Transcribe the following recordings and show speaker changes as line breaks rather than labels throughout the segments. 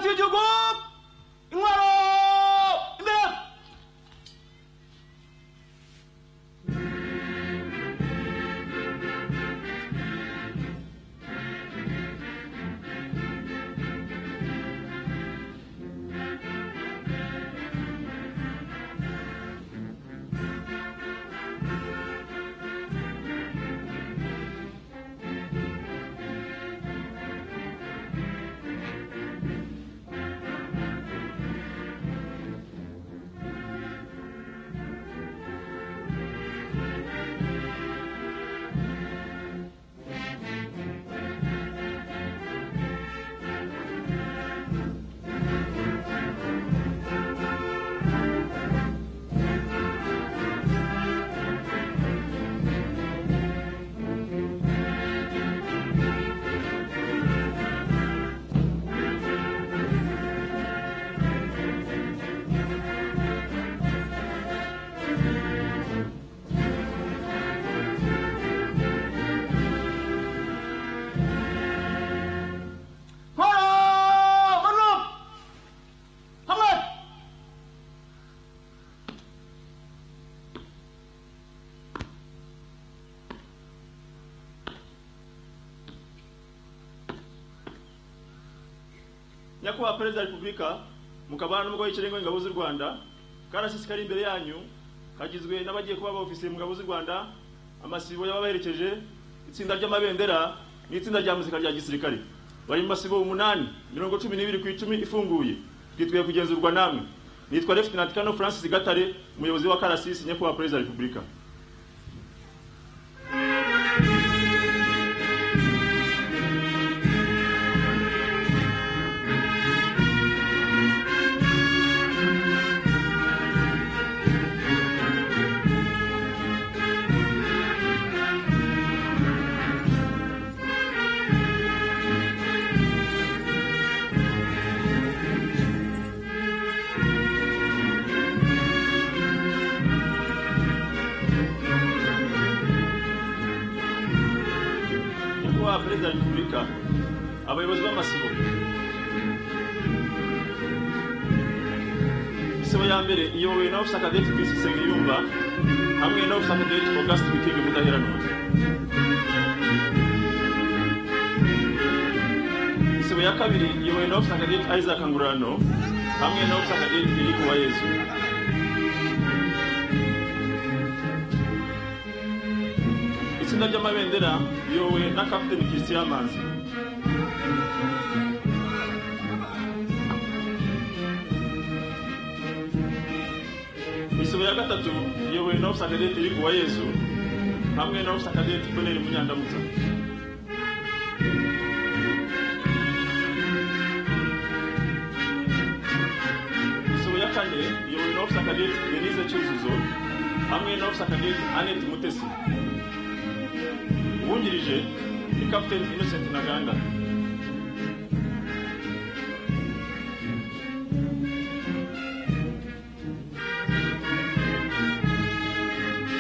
cy'igihugu intwaro imbere. Nyakubahwa Perezida wa Repubulika, mukabana n'umugabo w'ikirenga w'ingabo z'u Rwanda, karasisi kari imbere yanyu kagizwe n'abagiye kuba abofisiye mu ngabo z'u Rwanda, amasibo y'abaherekeje, itsinda ry'amabendera n'itsinda rya muzika rya gisirikare. Bari mu masibo 8, 12 ku 10 ifunguye. Twitwiye kugenzurwa namwe. Nitwa Lieutenant Colonel Francis Gatare, umuyobozi wa karasisi. Nyakubahwa Perezida wa Repubulika. Perezida wa Repubulika, abayobozi b'amasibo. Isibo ya mbere iyobowe na Officer Cadet Chris Sengiyumva hamwe na Officer Cadet August Bikenge Mudaheranwa. Isibo ya kabiri iyobowe na Officer Cadet Isaac Ngurano hamwe na Officer Cadet Philippe Uwayezu. Itsinda ry'amabendera iyobowe na Captain Christian Manzi. Isibo ya gatatu iyobowe na Officer Cadet Philippe Uwayezu hamwe na Officer Cadet Boneri Munyandamutsa. Isibo ya kane iyobowe na Officer Cadet Denise Cyuzuzo hamwe na Officer Cadet Annette Mutesi. Uwungirije ni Captain Innocent Ntaganda.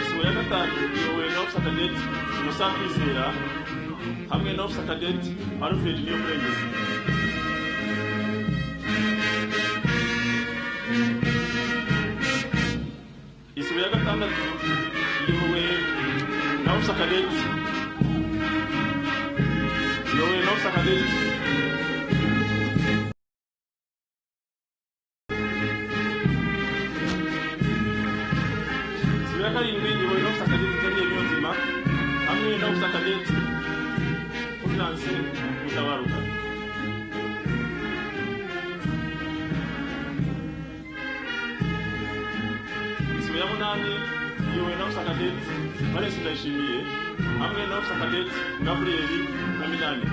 Isibo ya gatanu iyobowe na Officer Cadet Innocent Kwizera hamwe na Officer Cadet Alfred Niyomurengezi. Isibo ya gatandatu iyobowe na Officer Cadet Officer Cadet Isibo ya karindwi iyobowe na Officer Cadet Daniel Niyonzima hamwe na Officer Cadet Fulance Mutabaruka. Isibo ya munani iyobowe na Officer Cadet Valens Ndayishimiye hamwe na Officer Cadet Gabriel Naminani.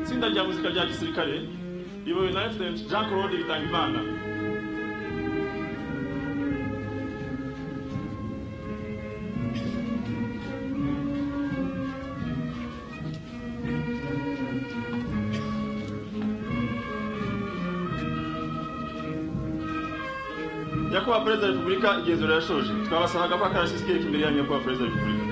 Itsinda rya muzika rya gisirikare iyobowe na Lieutenant Jean Claude Bitangimana. Nyakubahwa Perezida wa Repubulika, igenzura yashoje. Twabasabaga ko akarasisi kereka imbere ya Nyakubahwa Perezida wa Repubulika.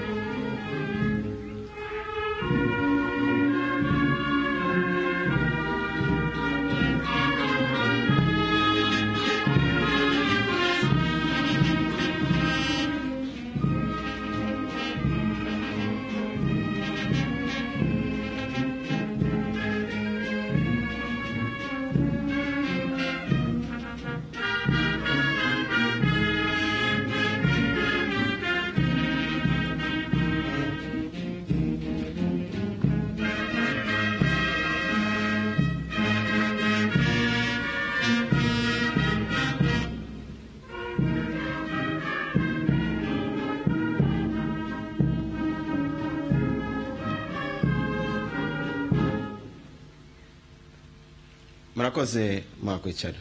Murakoze mwakwicara.